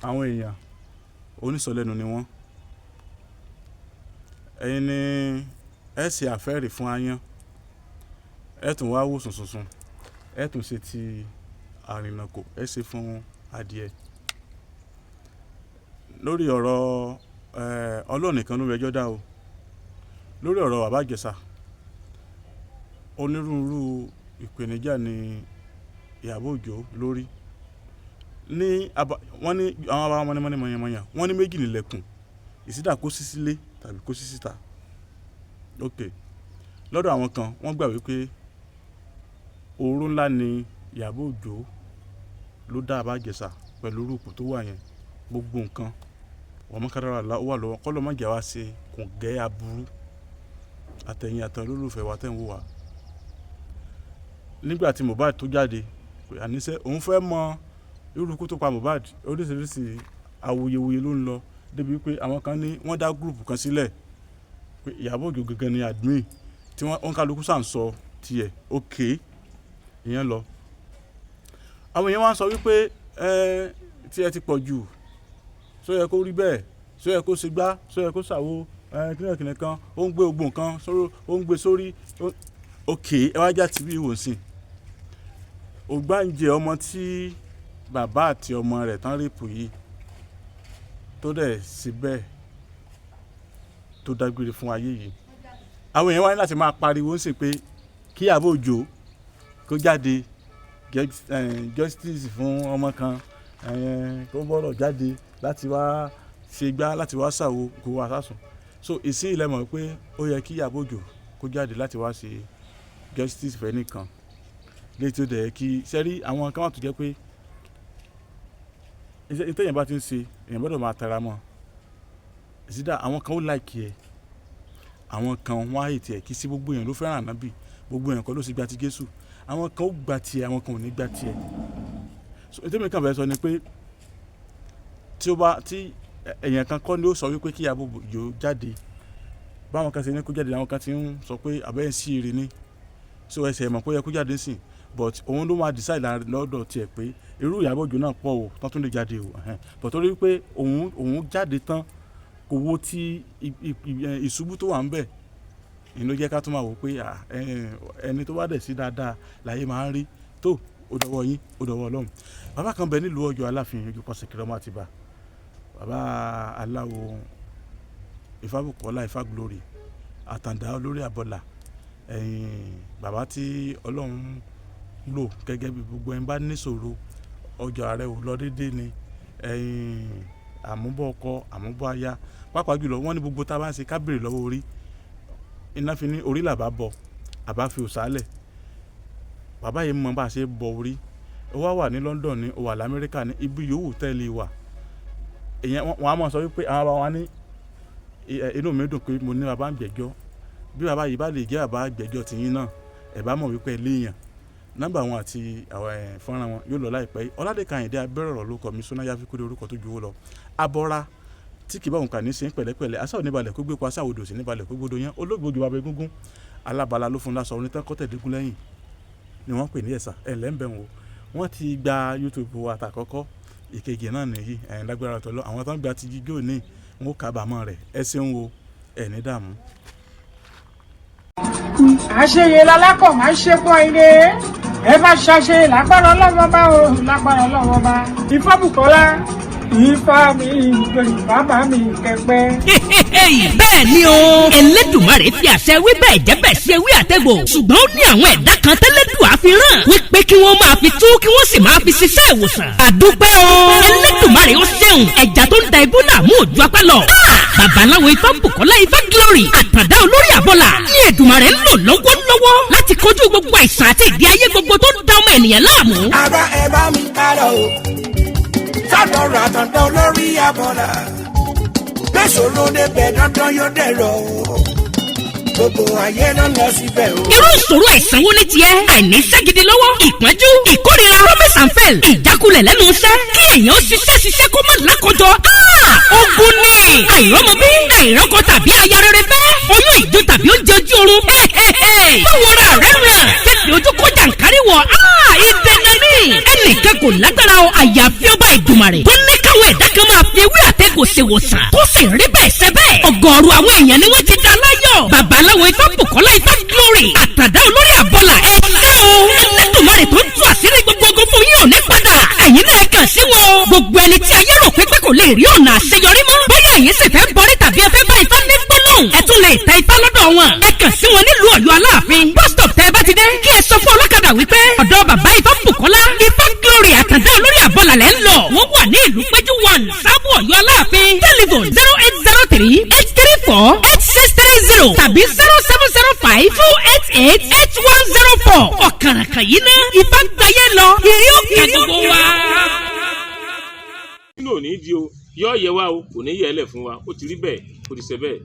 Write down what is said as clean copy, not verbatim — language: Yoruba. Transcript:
àwọn èèyàn onísọ̀lẹ́nu ni wọ́n. Ẹ̀yin ni ẹ ṣe àfẹ́rì fún aáyán, ẹ tún wá wò sùnsùnsùn, ẹ tún ṣe ti àrìnàkò, ẹ ṣe fún adìẹ. Lórí ọ̀rọ̀ Ọlọ́run nìkan ló rẹjọ́ dá o. Lórí ọ̀rọ̀ Bàbá Ìjẹ̀ṣà, onírúurú ìpèníjà ni Ìyábọ̀ Òjó lórí. Wọ́n ní àwọn bàbá mọ́nìmọ́nìmọ́yàn wọ́n ní méjì nílẹ̀kùn, ìsídà kó sí sílé tàbí kó sí síta. Ok, lọ́dọ̀ àwọn kan wọ́n gbà wípé oró ńlá ni Ìyábọ̀ Òjó ló dá Bàbá Ìjẹ̀ṣà pẹ̀lú rúùpù tó wà yẹn. Gbogbo nǹkan wọ́n mọ́ kárára wà lọ́wọ́ kọ́lọ́ mọ́ jà wá ṣe kò gẹ́ aburú àtẹ̀yìn àtàn olólùfẹ́ wa tẹ̀ ń wò wá. Nígbà tí Mohbad tó jáde pé àníṣe òun fẹ́ mọ irú ikú tó pa Mohbad, oríṣiríṣi awuyewuye ló ń lọ débi pé àwọn kan ní wọ́n dá gúrùpù kan sílẹ̀ pé Ìyábọ̀ Òjó gẹ́gẹ́ ni admin tí wọ́n kálukú sàn sọ tiẹ̀. Ok, ìyẹn lọ. Àwọn èèyàn wá ń sọ wípé tí ẹ ti pọ̀ jù, só yẹ kó rí bẹ́ẹ̀, só yẹ kó ṣe gbá, só yẹ kó ṣàwo kìnìkan kan, ó ń gbé gbogbo nǹkan sórí, ó ń gbé sórí. Ok, ẹ wá já tv wò sí. Ògbáǹjẹ ọmọ tí bàbá àti ọmọ rẹ̀ tán rèpù yìí tó dẹ̀ síbẹ̀ tó dágbére fún ayé yìí. Àwọn èèyàn wá ní láti máa pariwo sí pé kí Ìyábọ̀ Òjó kó jáde justice fún ọmọ kan, kó bọ́rọ̀ jáde láti wá ṣe gbá, láti wá ṣàwo, kó wá sásùn. So ìsìn ilẹ̀ mọ̀ pé ó yẹ kí Ìyábọ̀ Òjó kó jáde láti wá ṣe justice fẹ́ nìkan. Léyìí tó dẹ̀ kí sẹ́rí àwọn kan wà tó jẹ́ pé iṣẹ́ téèyàn bá ti ń ṣe èèyàn gbọ́dọ̀ máa tara mọ́. Ìsídà àwọn kan ó like ẹ̀, àwọn kan wọ́n á hate ẹ̀. Kì í sí gbogbo èèyàn ló fẹ́ràn Ànábì, gbogbo èèyàn kan ló sì gba ti Jésù. Àwọn kan ó gba tiẹ̀, àwọn kan ò ní gba tiẹ̀. So ètò mi kàn fẹ́ sọ ni pé tí èèyàn kan kọ́ ni ó sọ wípé kí Ìyábọ̀ Òjó jáde, báwọn kan ṣe ní kó jáde, àwọn kan ti ń sọ pé àbẹ́yẹn sí ire ní. So ẹsẹ̀ mọ̀ pé ó yẹ kó jáde sí, but òun ló máa decide lọ́dọ̀ tiẹ̀ pé irú Ìyábọ̀ Òjó náà pọ̀ o tán tún lè jáde o. But torí pé òun jáde tán kò wo ti ìṣubú tó wà ń bẹ̀, ìyẹn ló jẹ́ ká tún máa wò pé ẹni tó bá dẹ̀ sí dáadáa láyé máa ń rí. Tó ó dọwọ́ yín, ó dọwọ́ Ọlọ́run. Bàbá kan bẹ nílùú Ọ̀yọ́ Aláàfin ojú pọ̀ Síkírù ọmọ Àtìbà, bàbá aláwo Ifábùkọ́lá Ifá Glory Àtàndá olórí àbọ̀là, bàbá tí Ọlọ́run lò gẹ́gẹ́ bí gbogbo ẹni bá níṣòro, ọjà rẹ̀ ò lọ déédéé ni, àmúbọ̀ ọkọ àmúbọ̀ aya, pàápàá jùlọ wọ́n ní gbogbo tá a bá ń ṣe ká béèrè lọ́wọ́ orí. Iná fi ní orí làbá bọ, àbá fi òsàlẹ̀. Bàbá yìí mọ bá a ṣe bọ orí. Ó wà ní London ni, ó wà l'Amẹ́ríkà ní, ibi yòówù tẹ́lẹ̀ wà. Ìyẹn wọ́n á mọ̀ sọ wípé àwọn bàbá wa ní inú mi dùn pé mo ní bàbá ń gbẹ́jọ́. Bí bàbá yìí bá lè jẹ́ bàbá gbẹ́jọ́ tìyín náà, ẹ̀ bá mọ̀ wípé léèyàn. Nọ́mbà wọn àti fọ́nrán wọn yóò lọ láìpẹ́ yìí. Ọládèkà Àyìndé Abẹ́rọ̀rọ̀ ló kọ mi, Sọ́nà Yáfíkúdé orúkọ tó ju owó lọ. Abọ́ra tí kì bá òun kà ní sin pẹ̀lẹ́pẹ̀lẹ́, asá ò ní balẹ̀ kó gbé pa, asá òdò sí ní balẹ̀ kó gbódò yẹn. Olóògbé bàbá Egúngún alábala ló fún lásọ onítàn kọ́tẹ̀dégún lẹ́yìn ni wọ́n pè ní ẹ̀sà ẹ̀lẹ́mbẹ̀wò. Wọ́n ti gba YouTube wa àtàkọ́kọ́, ìkejì náà nìyí. Lágbára tọ́lọ́ àwọn tó ń gba ti jíjó ní wọn ó kábàámọ̀ rẹ̀. Ẹ ṣeun o, ẹ̀ ní dààmú. Àṣeyẹ lálákọ̀ máa ń ṣe fún ilé. Ẹ bá ṣàṣe lágbára Ọlọ́run bá o, lágbára Ọlọ́run bá. Ifábùkọ́lá Ifá mi ìgbèrè bàbá mi kẹpẹ́. Bẹ́ẹ̀ ni o, Ẹlẹ́dùmarè fi àṣẹ wí bẹ́ẹ̀ jẹ́ bẹ́ẹ̀ ṣe wí àtẹ̀gbò. Ṣùgbọ́n ó ní àwọn ẹ̀dá kan tẹ́lẹ́dùà fi rán wípé kí wọ́n máa fi tú kí wọ́n sì máa fi ṣiṣẹ́ ìwòsàn. Àdúpẹ́ o, Ẹlẹ́dùmarè ó ṣeun, ẹja tó ń da ibú làmú òjò apẹ́ lọ. Babaláwo Ifábùkọ́lá Ifá Glory Àtàndá olórí àbọ̀là ní Èdùmarè ń lò lọ́wọ́lọ́wọ́ láti kojú gbogbo àìsàn àti ìdí ayé gbogbo tó ń da ọmọ ènìyàn láàmú. Ara ẹ bá mi kálọ̀ o, sádọ̀rọ̀ Àtàndá olórí àbọ̀là, gbèsòrò débẹ̀ dandan yóò dẹ̀rọ̀ o. Gbogbo ayé ló lọ síbẹ̀ o. Irú ìṣòro àìsàn wo ni tiẹ̀? Àìníṣẹ́ gidi lọ́wọ́, ìpọ́njú, ìkórira, promise and fail, ìjákulẹ̀ lẹ́nu iṣẹ́, kí èèyàn ṣiṣẹ́ kó má lákọjọ. Ogun ni àìrọ́mọbí, àìrọ́kọ tàbí aya rere fẹ́, oyún ìjó tàbí oúnjẹ ojú oorun. Báwo ra rẹ̀ ràn? Fẹ́fì ojú kó jàǹkárí wọ̀. Ìdènà ni ẹnìkan kò lágbára o, àyàfi ọba Ìdùmarè tó ní káwọn ẹ̀dá kan máa fi ewé àtẹ̀gùn ṣèwòsàn tó sì rí bẹ́ẹ̀ ṣe bẹ́ẹ̀. ọ̀gọ̀ọ̀rọ̀ àwọn èèyàn ni wọ́n ti dá láyọ̀. babaláwo Ifá Bùkọ́lá Ifá Glory àtàdá olórí àbọ̀là ẹ̀ ṣé o. Ẹlẹ́dùmarè tó ń tú àṣírí gbogbo ogun fún yín ò ní padà. ẹ̀yin náà kàn sí wọn. gbogbo ẹni tí ayé rò pé kò lè rí ọ̀nà àṣeyọrí mọ́. bóyá ẹ̀yin sì fẹ́ bọrí tàbí ẹ fẹ́ bá Ifá ní gbólóhùn. ẹ tún lè ta Ifá lọ́dọ̀ wọn. ẹ kàn sí wọn nílùú Ọ̀yọ́ Aláàfin. bus stop tẹ́ ẹ bá ti dé kí ẹ sọ fún ọlọ́kadà wípé ọ̀dọ̀ bàbá Ifá Bùkọ́lá Ifá Glory àtàdá olórí àbọ̀là lẹ́ ń lọ. wọ́n wà ní ìlú Péjú 1 Sábò Ọ̀yọ́ Aláàfin. telephone 0803-834-8630 tàbí 0705-288-8104. ọ̀kàràkà yìí ná Ifá gbáyé lọ ìrí òkè gbogbo wa. kí ló ní í di o yọ ọ yẹ wa o kò ní yẹ ẹ lẹ fún wa ó ti rí bẹ́ẹ̀ ó ti ṣe bẹ́ẹ̀.